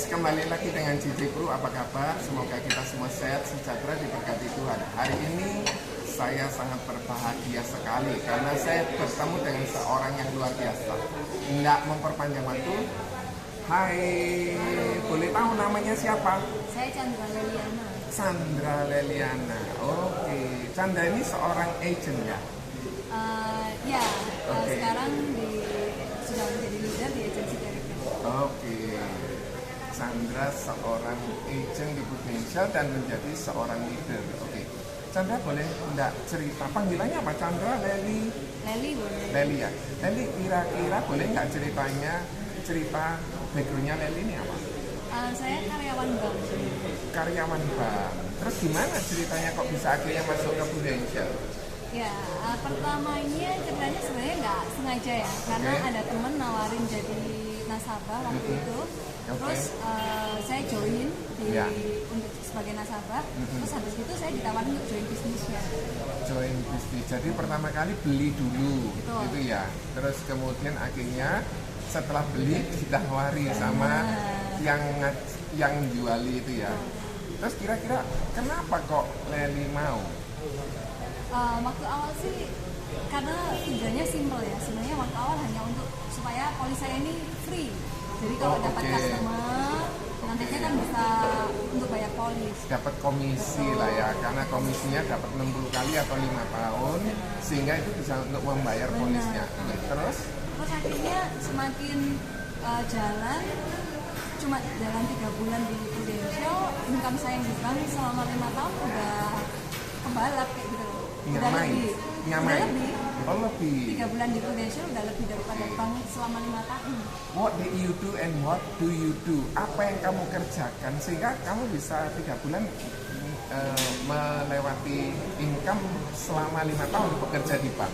kembali lagi dengan Cici Kru. Apa kabar? Semoga kita semua sehat, sejahtera, diberkati Tuhan. Hari ini saya sangat berbahagia sekali karena saya bertemu dengan seorang yang luar biasa. Nggak memperpanjang waktu. Hai, boleh tahu namanya siapa? Saya Chandra Leliana. Chandra Leliana. Oke, Chandra ini seorang agent ya? Ya, Oke. sekarang sudah menjadi leader di agensi Derek. Oke. Chandra seorang agent di Prudential dan menjadi seorang leader. Oke. Chandra boleh enggak cerita panggilannya apa? Chandra, Leli, boleh. Leli ya. Leli kira-kira boleh nggak cerita backgroundnya Leli ini apa? Saya karyawan bank. Karyawan bank. Terus gimana ceritanya kok bisa akhirnya masuk ke Prudential? Ya, pertamanya ceritanya sebenarnya nggak sengaja ya, karena Oke. ada temen nawarin jadi nasabah waktu itu. Terus saya join Ya. untuk sebagai nasabah. Terus habis itu saya ditawarin untuk join bisnisnya. Join bisnis. Jadi pertama kali beli dulu, Betul. gitu ya. Terus kemudian akhirnya setelah beli ditawari sama yang juali itu ya. Terus kira-kira kenapa kok Leli mau? Waktu awal sih karena tujuannya simple ya, sebenarnya waktu awal hanya untuk supaya polis saya ini free. Jadi kalau dapat Oke. customer nantinya kan bisa untuk bayar polis. Dapat komisi lah ya, karena komisinya dapat 60 kali atau 5 tahun, sehingga itu bisa untuk membayar Benar. polisnya. Terus Terus akhirnya semakin jalan, cuma jalan 3 bulan di Prudential, income saya yang di bank selama 5 tahun udah kebalap kayak gitu. Udah lebih. Udah lebih. Oh lebih. 3 bulan di Prudential udah lebih daripada bank selama 5 tahun. What did you do and what do you do? Apa yang kamu kerjakan sehingga kamu bisa 3 bulan melewati income selama 5 tahun bekerja di bank?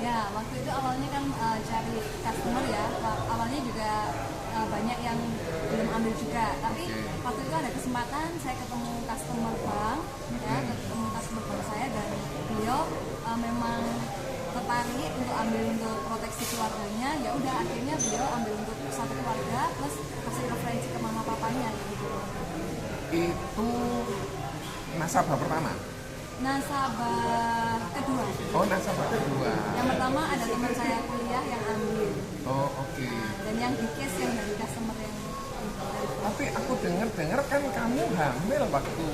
Ya, waktu itu awalnya kan cari customer ya. Awalnya juga banyak yang belum ambil juga. Tapi waktu itu ada kesempatan saya ketemu customer bank, ya, ketemu customer bank saya dan beliau memang tertarik untuk ambil untuk proteksi keluarganya. Ya udah akhirnya beliau ambil untuk satu keluarga plus kasih referensi ke mama papanya gitu. Itu nasabah pertama? Nasabah kedua. Oh nasabah kedua. Yang pertama ada teman saya kuliah yang ambil. Oh oke. Dan yang di case yang dari customer yang Tapi aku dengar kan kamu hamil waktu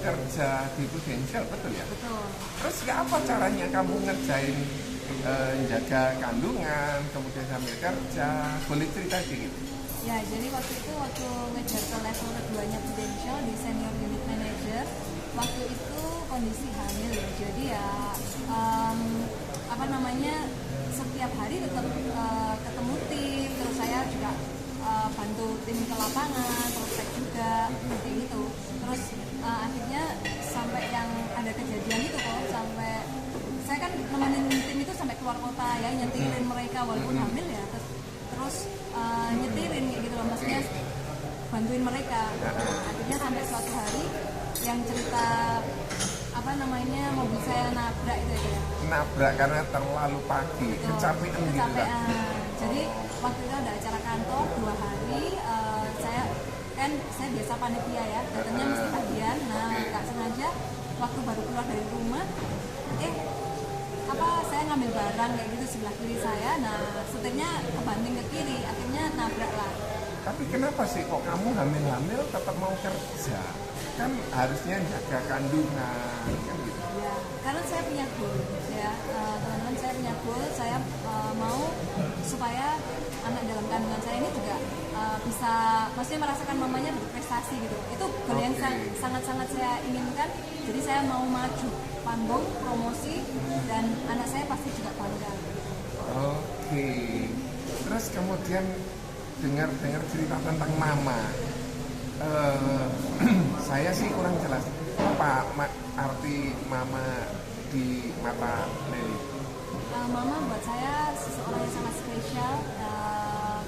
kerja di Prudential, betul ya? betul. Terus ya apa caranya kamu ngerjain jaga kandungan, kemudian sambil kerja? Boleh cerita sedikit? Ya, jadi waktu ngejar ke level keduanya Prudential di senior unit manager, waktu itu kondisi hamil ya. Jadi ya setiap hari tetap ketemu tim, terus saya juga bantu tim ke lapangan, terus cek juga seperti itu. Terus akhirnya sampai yang ada kejadian itu kok, sampai saya kan nemenin tim itu sampai keluar kota ya, nyetirin mereka walaupun hamil ya, terus nyetirin kayak gitu loh, maksudnya bantuin mereka. Akhirnya sampai suatu hari yang cerita mobil saya nabrak itu ya. Nabrak karena terlalu pagi, kecapean gitu kan? Jadi waktu itu ada acara kantor 2 hari, saya biasa panitia ya, datangnya mesti pagian. Nah nggak sengaja waktu baru keluar dari rumah, saya ngambil barang kayak gitu sebelah kiri saya. Nah setirnya kebanting ke kiri, akhirnya nabrak lah. Tapi kenapa sih kok kamu hamil-hamil tetap mau kerja? Kan harusnya jaga kandungan kan gitu. Ya, karena saya punya goal ya, teman-teman, saya punya goal, saya mau supaya anak dalam kandungan saya ini juga bisa, maksudnya merasakan mamanya berprestasi gitu. Itu goal yang sangat-sangat saya inginkan. Jadi saya mau maju panggung, promosi, dan anak saya pasti juga bangga. Oke. Terus kemudian dengar cerita tentang mama. Saya sih kurang jelas apa arti mama di mata Leli. Mama buat saya seseorang yang sangat spesial,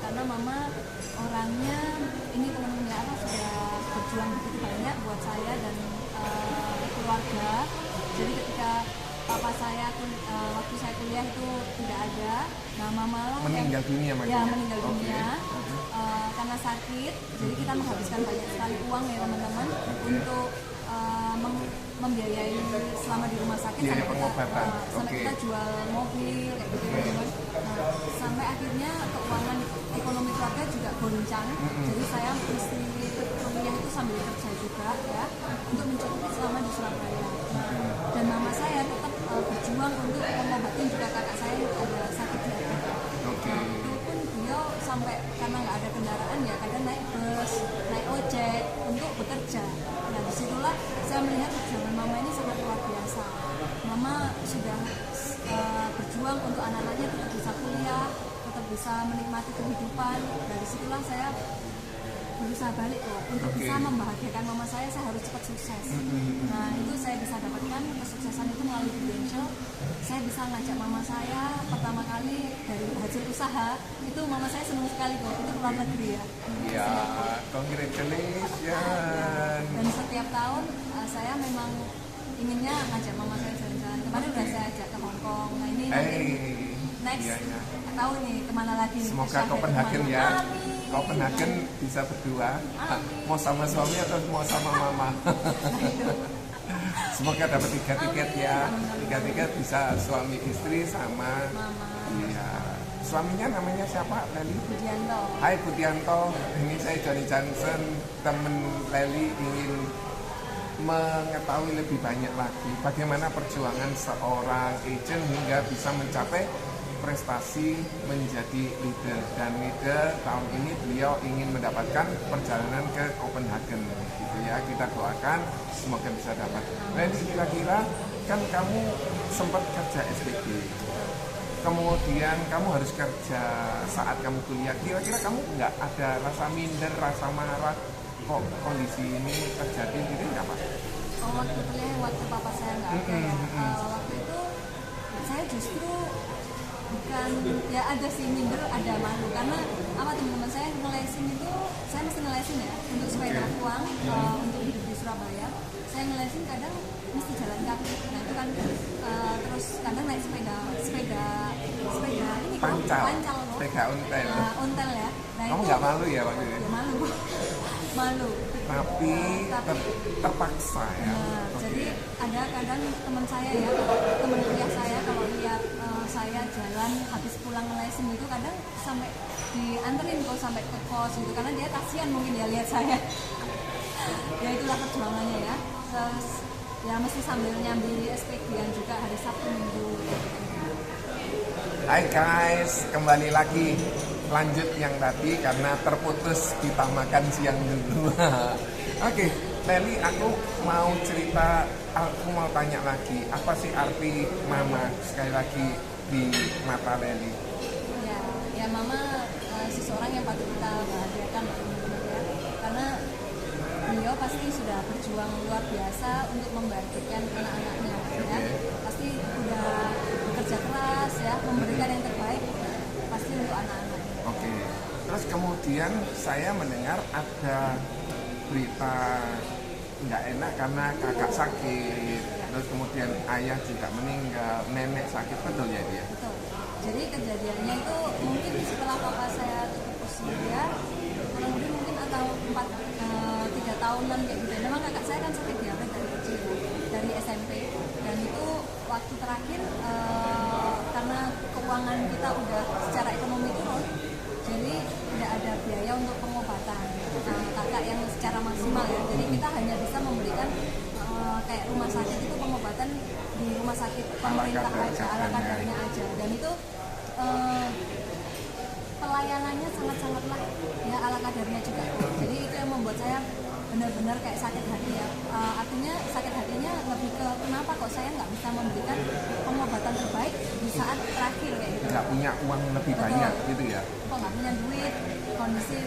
karena mama orangnya ini teman-temannya sudah berjuang begitu banyak buat saya dan keluarga. Jadi ketika papa saya waktu saya kuliah itu tidak ada, nah mama lah Meninggal dunia ya makanya. meninggal dunia. karena sakit, jadi kita menghabiskan banyak sekali uang ya teman-teman untuk membiayai selama di rumah sakit, Biaya sampai pengobatan. sampai kita jual mobil kayak gitu teman-teman. Nah, sampai akhirnya keuangan ekonomi keluarga juga goncang. Jadi saya mesti kuliah itu sambil kerja juga ya untuk mencukupi selama di Surabaya. Nah, dan mama saya tetap berjuang untuk mengobatin juga kakak saya yang ada sakit diabetes. Nah, itu pun beliau sampai karena nggak ada kendaraan ya kadang naik bus, naik ojek untuk bekerja. Nah disitulah saya melihat perjuangan mama ini sangat luar biasa. Mama sudah berjuang untuk anak-anaknya tetap bisa kuliah, tetap bisa menikmati kehidupan. Dari disitulah saya berusaha balik kok untuk bisa membahagiakan mama saya harus cepat sukses. Nah itu saya bisa dapatkan kesuksesan itu melalui Prudential. Saya bisa ngajak mama saya pertama kali dari hasil usaha itu mama saya senang sekali kok, itu keluar negeri ya. Iya, congratulations. Dan setiap tahun saya memang inginnya ngajak mama saya jalan-jalan. Kemarin udah saya ajak ke Hong Kong. Nah ini next tahun nih kemana lagi? Semoga Copenhagen ya. Copenhagen bisa berdua. Mau sama suami atau mau sama mama? Semoga dapat 3 tiket ya. 3 tiket bisa suami istri sama mama. Iya. Suaminya namanya siapa, Leli? Budianto. Hai Budianto, ini saya Johnny Johnson, temen Leli ingin mengetahui lebih banyak lagi bagaimana perjuangan seorang agent hingga bisa mencapai prestasi menjadi leader. Dan leader tahun ini beliau ingin mendapatkan perjalanan ke Copenhagen gitu ya. Kita doakan semoga bisa dapat. Leli, kira-kira kan kamu sempat kerja SPG, kemudian kamu harus kerja saat kamu kuliah. Kira-kira kamu nggak ada rasa minder, rasa marah kok kondisi ini terjadi gitu nggak Pak? Waktu kuliah, waktu papa saya nggak ada ya. Waktu itu saya justru bukan ya ada sih minder, ada malu karena apa teman-teman saya ngelesin itu saya mesti ngelesin ya untuk supaya dapat uang untuk hidup di Surabaya. Saya ngelesin kadang mesti jalan kaki. Nah itu kan terus kadang naik sepeda ini pancal loh. Sepeda ontel. Ontel ya. Nah, kamu nggak malu ya waktu itu? Ya malu. Malu. Tapi terpaksa ya. Nah, jadi ada kadang teman saya ya, teman kuliah saya kalau lihat saya jalan habis pulang ngelesin itu kadang sampai dianterin kok sampai ke kos gitu karena dia kasihan mungkin ya lihat saya. Ya itulah perjuangannya ya. Terus ya mesti sambil nyambi SPG-an juga hari Sabtu Minggu. Hai guys, kembali lagi lanjut yang tadi karena terputus kita makan siang dulu. Oke, Leli, aku mau cerita, aku mau tanya lagi, apa sih arti mama sekali lagi di mata Leli? Ya mama seseorang yang patut kita bahagiakan ya, karena beliau pasti sudah berjuang luar biasa untuk membahagiakan anak-anaknya ya. Pasti udah bekerja keras ya, memberikan yang terbaik pasti untuk anak-anaknya. Oke. Terus kemudian saya mendengar ada berita nggak enak karena kakak sakit, terus kemudian ayah juga meninggal, nenek sakit, betul ya dia? Betul. Jadi kejadiannya itu mungkin setelah papa saya tutup usia, kurang lebih mungkin atau 3 tahunan kayak gitu. Memang kakak saya kan sakit diabetes dari kecil, dari SMP, dan itu waktu terakhir karena keuangan kita udah secara ekonomi turun, jadi tidak ada biaya untuk pengobatan kakak yang secara maksimal ya. Jadi kita hanya bisa memberikan kayak rumah sakit itu pengobatan di rumah sakit pemerintah aja, ala kadarnya aja, dan itu pelayanannya sangat-sangatlah ya ala kadarnya juga. Jadi itu yang membuat saya benar-benar kayak sakit hati ya. Artinya sakit hatinya lebih ke kenapa kok saya nggak bisa memberikan pengobatan terbaik di saat terakhir kayak gitu. Nggak punya uang lebih banyak gitu ya? Kok nggak punya duit, kondisi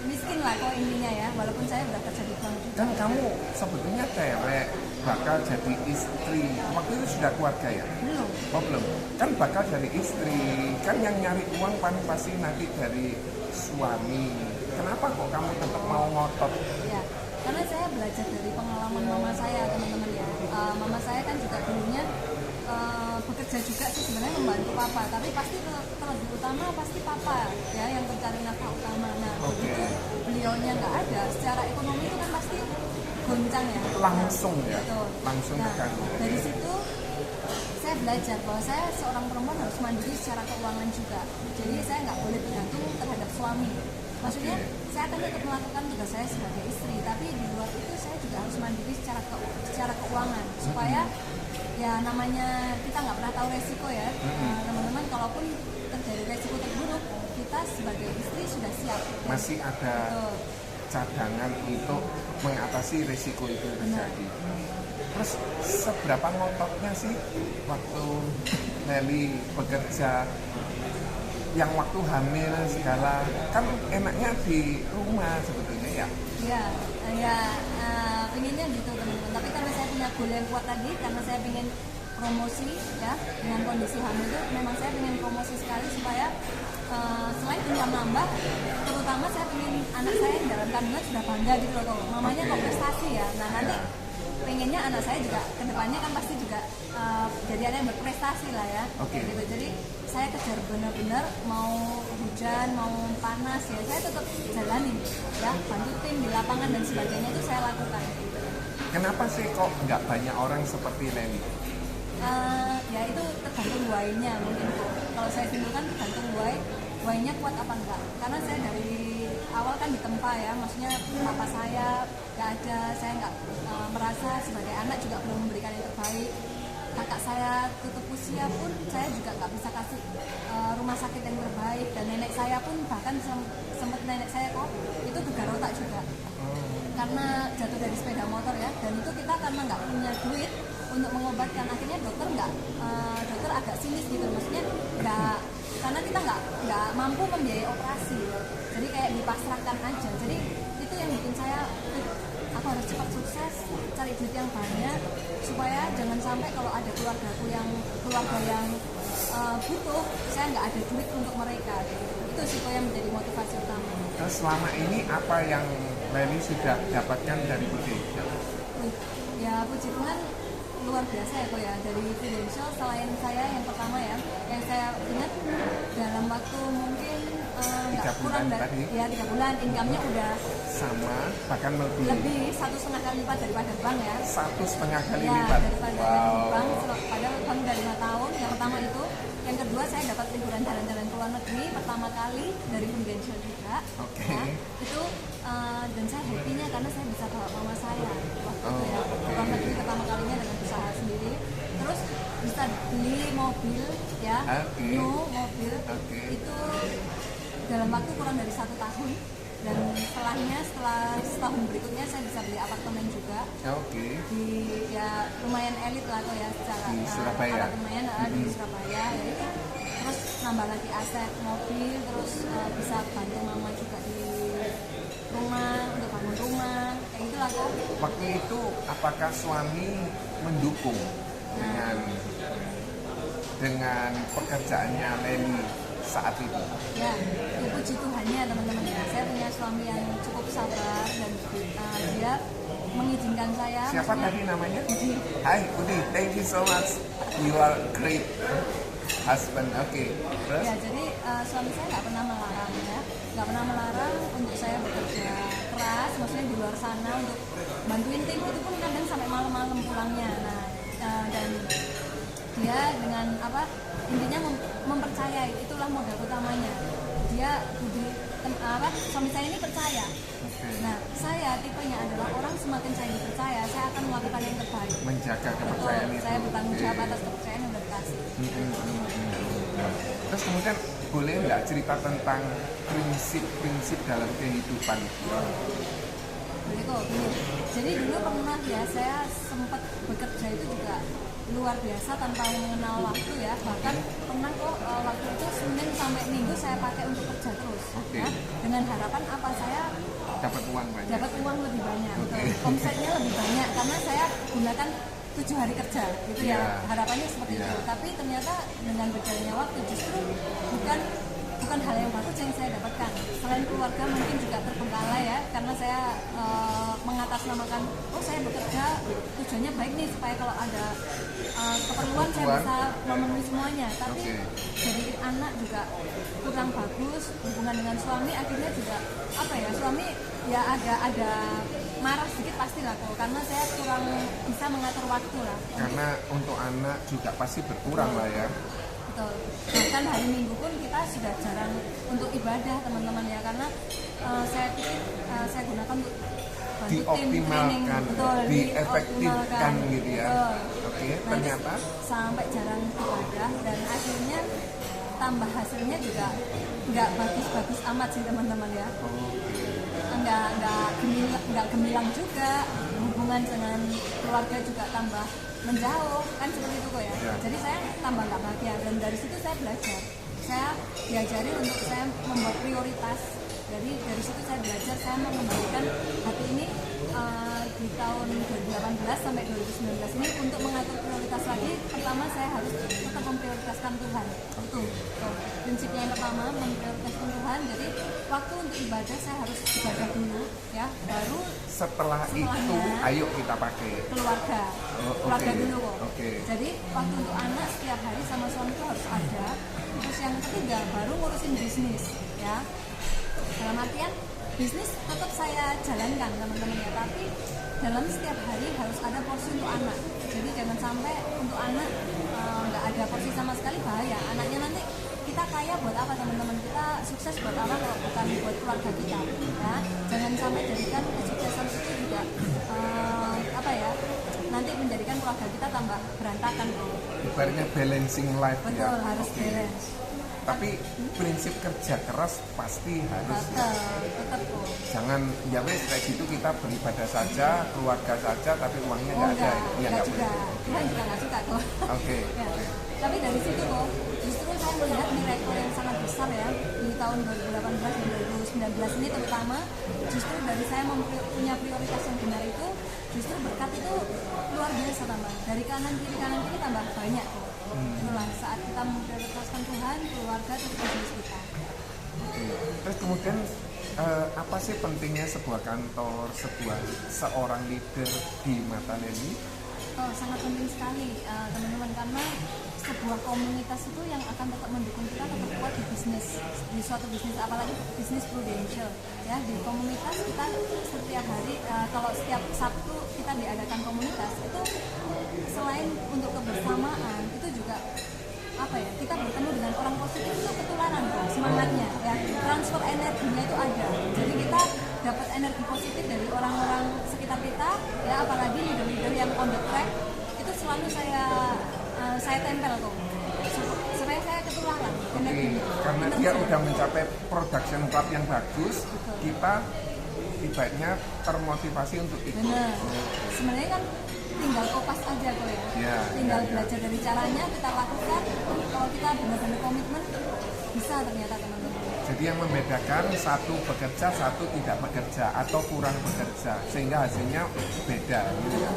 miskin lah kok intinya ya, walaupun saya udah kerja di bank juga. Dan kamu sebetulnya cewek bakal jadi istri, waktu itu sudah keluarga ya? Belum. Oh belum, kan bakal jadi istri, kan yang nyari uang pasti nanti dari suami. Kenapa kok kamu tetap mau ngotot? Ya, karena saya belajar dari pengalaman mama saya teman-teman ya. Mama saya kan juga dulunya bekerja juga sih sebenarnya membantu papa, tapi pasti terlebih utama pasti papa ya yang mencari nafkah utama. Nah begitu beliaunya nggak ada, secara ekonomi itu kan pasti goncang ya. Langsung ya, Betul. langsung Nah, terganggu. dari situ saya belajar bahwa saya seorang perempuan harus mandiri secara keuangan juga. Jadi saya nggak boleh bergantung terhadap suami. Maksudnya saya akan tetap melakukan tugas saya sebagai istri, tapi di luar itu saya juga harus mandiri secara keuangan supaya ya namanya kita nggak pernah tahu resiko ya. Teman-teman, kalaupun terjadi resiko terburuk, kita sebagai istri sudah siap. Masih ada cadangan untuk mengatasi risiko itu terjadi. Terus seberapa ngototnya sih waktu Nelly bekerja, yang waktu hamil segala, kan enaknya di rumah sebetulnya ya? Iya, pinginnya gitu teman-teman. Tapi karena saya punya goal yang kuat tadi, karena saya ingin promosi ya, dengan kondisi hamil itu memang saya ingin promosi sekali supaya selain income nambah, terutama saya ingin anak saya yang dalam kandungan sudah bangga gitu loh, mamanya kok prestasi ya. Nah nanti pengennya anak saya juga kedepannya kan pasti juga jadi ada yang berprestasi lah ya. Gitu. Jadi saya kejar benar-benar, mau hujan mau panas ya saya tetap jalanin ya, bantu tim di lapangan dan sebagainya itu saya lakukan. Kenapa sih kok nggak banyak orang seperti Nelly? Ya itu tergantung why-nya mungkin. Kalau saya simpulkan tergantung why-nya kuat apa enggak. Karena saya dari awal kan ditempa ya, maksudnya papa saya nggak ada, saya nggak merasa sebagai anak juga belum memberikan yang terbaik. Kakak saya tutup usia pun saya juga nggak bisa kasih rumah sakit yang terbaik, dan nenek saya pun bahkan sempat nenek saya kok itu gegar otak juga karena jatuh dari sepeda motor ya, dan itu kita karena nggak punya duit untuk mengobatkan, akhirnya dokter agak sinis gitu, maksudnya nggak, karena kita nggak mampu membiayai operasi, jadi kayak dipasrahkan aja. Jadi itu yang bikin saya aku harus cepat sukses, cari duit yang banyak supaya jangan sampai kalau ada keluarga yang butuh, saya nggak ada duit untuk mereka gitu. Itu sih yang menjadi motivasi utama. Terus selama ini apa yang Nelly sudah dapatkan dari Budi? Ya puji Tuhan luar biasa ya kok ya, dari Prudential selain saya yang pertama ya, yang saya ingat dalam waktu mungkin nggak kurang dari 3 bulan income-nya udah sama, bahkan lebih 1,5 kali lipat daripada bank ya. 1,5 kali ya, lipat. Daripada bank, padahal bank udah 5 tahun. Yang pertama itu, yang kedua saya dapat liburan jalan-jalan ke luar negeri pertama kali dari Prudential juga. Ya, itu dan saya happy-nya karena saya bisa bawa mama saya waktu itu ya, luar negeri pertama kalinya dengan usaha sendiri. Terus bisa beli mobil ya, new mobil itu dalam waktu kurang dari 1 tahun, dan setelah setahun berikutnya saya bisa beli apartemen juga. Di ya lumayan elit lah kok ya secara di Surabaya. Apartemen di Surabaya ya itu. Terus nambah lagi aset mobil, terus bisa bantu mama juga di rumah untuk bangun rumah kayak gitulah kok. Waktu itu apakah suami mendukung dengan pekerjaannya Nelly saat itu? Ya, itu puji Tuhannya teman-teman ya. Saya punya suami yang cukup sabar dan dia mengizinkan saya. Siapa tadi namanya? Budi. Hai Budi, thank you so much. You are great husband. Terus? Ya, jadi suami saya nggak pernah melarang ya, nggak pernah melarang untuk saya bekerja keras, maksudnya di luar sana untuk bantuin tim, itu pun kadang sampai malam-malam pulangnya. Nah, dan dia dengan intinya mempercayai, itulah modal utamanya. Dia suami saya ini percaya. Nah, saya tipenya adalah orang semakin saya dipercaya, saya akan melakukan yang terbaik. Menjaga kepercayaan itu. Saya bertanggung jawab atas kepercayaan yang udah dikasih. Terus kemudian boleh nggak cerita tentang prinsip-prinsip dalam kehidupan? Boleh kok, gini. Jadi dulu pernah ya, saya sempat bekerja itu juga luar biasa tanpa mengenal waktu ya. Bahkan pernah kok waktu itu Senin sampai Minggu saya pakai untuk kerja terus. Ya, dengan harapan apa, saya dapat uang banyak. Dapat uang lebih banyak. Omsetnya lebih banyak karena saya gunakan 7 hari kerja gitu ya. Harapannya seperti itu. Tapi ternyata dengan berjalannya waktu justru bukan hal yang bagus yang saya dapatkan. Selain keluarga mungkin juga terbengkalai ya, karena saya mengatasi mengatasnamakan, oh saya bekerja tujuannya baik nih supaya kalau ada keperluan saya bisa memenuhi semuanya, tapi dari anak juga kurang bagus, hubungan dengan suami akhirnya juga apa ya, suami ya ada marah sedikit pastilah kok, karena saya kurang bisa mengatur waktu lah. Karena untuk anak juga pasti berkurang lah ya. Betul. Bahkan hari Minggu pun kita sudah jarang untuk ibadah teman-teman ya, karena saya pikir saya gunakan untuk bantu tim training, betul, diefektifkan gitu ya. Oke, ternyata sampai jarang ibadah dan akhirnya tambah hasilnya juga nggak bagus-bagus amat sih teman-teman ya. Nggak gemilang juga, hubungan dengan keluarga juga tambah menjauh kan seperti itu kok ya. Jadi saya tambah nggak bahagia, dan dari situ saya belajar, saya diajari untuk saya membuat prioritas. Jadi dari situ saya belajar, saya mengembalikan hati ini di tahun 2018 sampai 2019 ini untuk mengatur prioritas lagi. Pertama saya harus tetap memprioritaskan Tuhan, itu prinsipnya yang pertama, memprioritaskan Tuhan. Jadi waktu untuk ibadah saya harus ibadah dulu ya, baru setelah itu ayo kita pakai keluarga dulu kok. Jadi waktu untuk anak setiap hari sama suami itu harus ada. Terus yang ketiga baru ngurusin bisnis ya, dalam artian bisnis tetap saya jalankan teman-teman ya, tapi dalam setiap hari harus ada porsi untuk anak. Jadi jangan sampai untuk anak nggak ada porsi sama sekali, bahaya. Anaknya nanti kita kaya buat apa teman-teman, kita sukses buat apa kalau bukan buat keluarga kita ya. Jangan sampai jadikan kesuksesan itu juga nanti menjadikan keluarga kita tambah berantakan. Ibaratnya balancing life. Betul, ya harus balance. Tapi prinsip kerja keras pasti harus tetap kok. Jangan ya wes kayak gitu kita beribadah saja, keluarga saja, tapi uangnya nggak ada. Ya nggak juga. Tuhan juga nggak suka kok. Ya. Tapi dari situ kok justru saya melihat miracle yang sangat besar ya di tahun 2018 dan 2019 ini, terutama justru dari saya punya prioritas yang benar itu, justru berkat itu luar biasa tambah. Dari kanan kiri tambah banyak kok. Itulah saat kita memprioritaskan Tuhan, keluarga, terus bisnis kita. Terus kemudian apa sih pentingnya sebuah kantor, seorang leader di mata Lely? Sangat penting sekali teman-teman, karena sebuah komunitas itu yang akan tetap mendukung kita tetap kuat di bisnis, di suatu bisnis, apalagi bisnis prudential ya. Di komunitas kita setiap hari, kalau setiap Sabtu kita diadakan komunitas itu, selain untuk kebersamaan itu juga kita bertemu dengan orang positif, itu ketularan kok semangatnya ya, transfer energinya itu ada. Jadi kita dapat energi positif dari orang-orang sekitar kita ya, apalagi leader-leader yang on the track itu selalu saya tempel kok supaya saya ketularan energinya. Karena dia udah mencapai production club yang bagus. Kita ibaratnya termotivasi untuk ikut. Benar. Sebenarnya kan tinggal kopas aja kok ya. Tinggal belajar dari caranya, kita lakukan. Kalau kita benar-benar komitmen, bisa ternyata teman-teman. Jadi yang membedakan satu bekerja, satu tidak bekerja atau kurang bekerja, sehingga hasilnya beda gitu ya.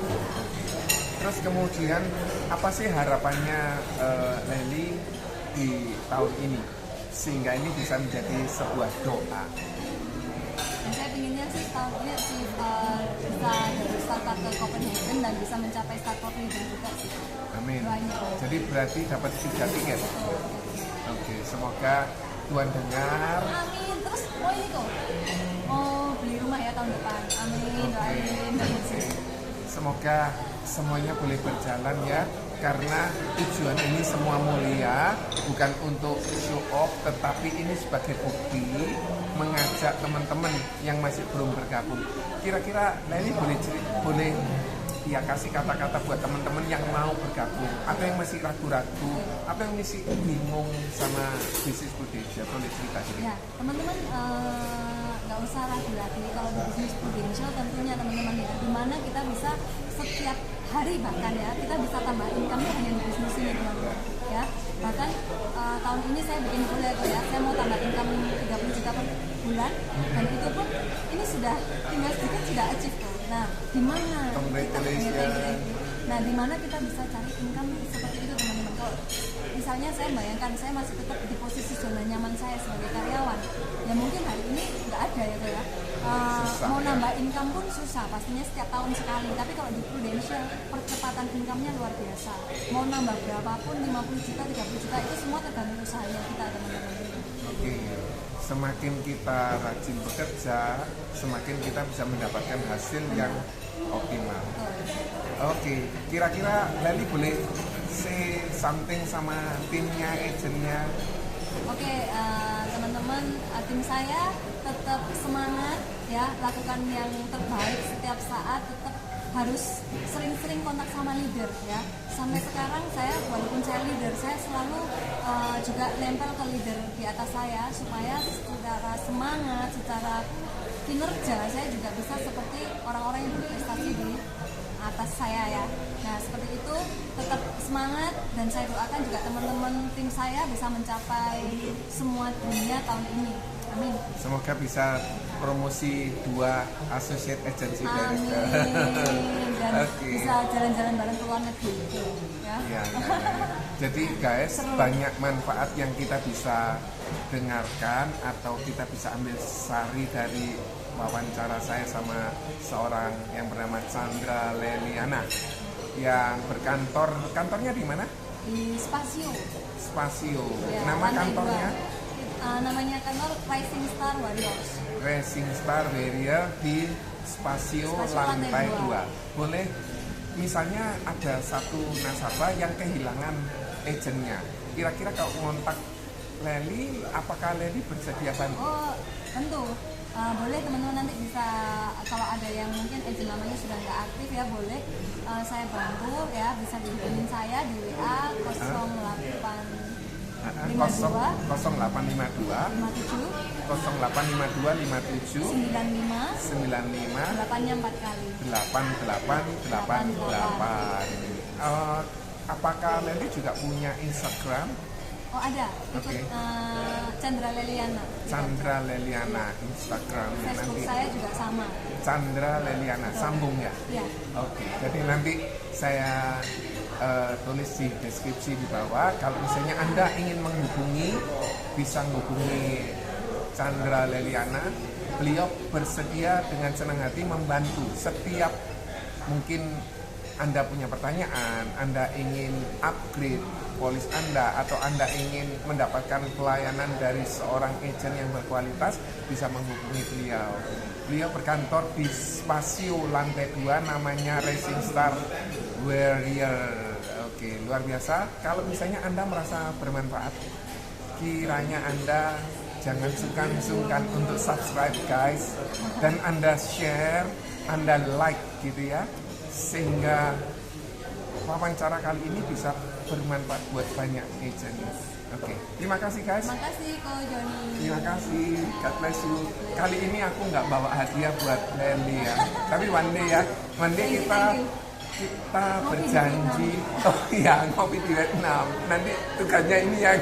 Terus kemudian apa sih harapannya Lely di tahun ini sehingga ini bisa menjadi sebuah doa? Saya pinginnya sih tahun ini bisa dari startup ke Copenhagen dan bisa mencapai startup leader juga sih. Amin. Jadi berarti dapat 3 tiket. Oke, semoga Tuhan dengar. Amin. Terus ini kok beli rumah ya tahun depan. Amin. Doain. Semoga semuanya boleh berjalan ya, karena tujuan ini semua mulia, bukan untuk show off, tetapi ini sebagai bukti mengajak teman-teman yang masih belum bergabung. Kira-kira Lely boleh ya kasih kata-kata buat teman-teman yang mau bergabung, atau yang masih ragu-ragu, atau yang masih bingung sama bisnis prudential, boleh cerita sedikit. Ya, teman-teman nggak usah ragu-ragu kalau di bisnis prudential, tentunya teman-teman ya, dimana kita bisa setiap hari bahkan ya kita bisa tambah income-nya hanya di bisnis ini teman-teman ya. Bahkan tahun ini saya bikin goal ya, saya mau tambah income 30 juta per bulan, dan itu pun ini sudah tinggal sedikit sudah achieve tuh. Nah, di mana kita bisa cari income seperti itu teman-teman? Kalau misalnya saya bayangkan saya masih tetap di posisi zona nyaman saya sebagai karyawan, ya mungkin hari ini nggak ada ya mau nambah income pun susah, pastinya setiap tahun sekali. Tapi kalau di Prudential percepatan income-nya luar biasa. Mau nambah berapapun, 50 juta, 30 juta itu semua tergantung usahanya kita, teman-teman. Oke, semakin kita rajin bekerja, semakin kita bisa mendapatkan hasil yang optimal. Oke, kira-kira Leli boleh say something sama timnya, agentnya? Oke, teman-teman, tim saya tetap semangat ya, lakukan yang terbaik setiap saat, tetap harus sering-sering kontak sama leader ya. Sampai sekarang saya, walaupun saya leader, saya selalu juga nempel ke leader di atas saya supaya secara semangat, secara kinerja saya juga bisa seperti orang-orang yang berprestasi di atas saya ya. Nah seperti itu, tetap semangat dan saya doakan juga teman-teman tim saya bisa mencapai semua dunia tahun ini. Amin. Semoga bisa promosi 2 associate agency director. Amin. Dan bisa jalan-jalan bareng ke luar negeri ya. Ya. Jadi guys, banyak manfaat yang kita bisa dengarkan atau kita bisa ambil sari dari wawancara saya sama seorang yang bernama Chandra Leliana yang kantornya di mana? Di Spasio. Ya, Nama kantornya? Namanya kantor Rising Star Warriors. Rising Star Warrior di Spasio lantai 2. Boleh, misalnya ada satu nasabah yang kehilangan agennya, kira-kira kalau kontak Leli, apakah Leli bersedia bantu? Oh tentu, boleh teman-teman, nanti bisa kalau ada yang mungkin agent lamanya sudah nggak aktif ya, boleh saya bantu ya, bisa dihubungin saya di WA 0852 0852 57 0852 57 95 95 8-nya 4 kali. 8888. Apakah Leli juga punya Instagram? Oh ada, ikut Oke. Chandra Leliana. Chandra Leliana Instagramnya Facebook nanti. saya juga sama. Chandra Leliana, sambung ya? Ya. Oke, jadi nanti saya tulis di deskripsi di bawah. Kalau misalnya Anda ingin menghubungi, bisa menghubungi Chandra Leliana. Beliau bersedia dengan senang hati membantu setiap mungkin Anda punya pertanyaan, Anda ingin upgrade polis Anda, atau Anda ingin mendapatkan pelayanan dari seorang agent yang berkualitas, bisa menghubungi beliau. Beliau berkantor di Spasio lantai 2, namanya Rising Star Warrior. Oke, luar biasa. Kalau misalnya Anda merasa bermanfaat, kiranya Anda jangan sungkan-sungkan untuk subscribe guys, dan Anda share, Anda like gitu ya, sehingga wawancara kali ini bisa bermanfaat buat banyak agent. Oke, terima kasih guys. Terima kasih Ko Joni. Terima kasih, God bless you. Kali ini aku nggak bawa hadiah buat Leli ya, tapi one day ya, one day kita berjanji, oh ya, ngopi di Vietnam. Nanti tugasnya ini yang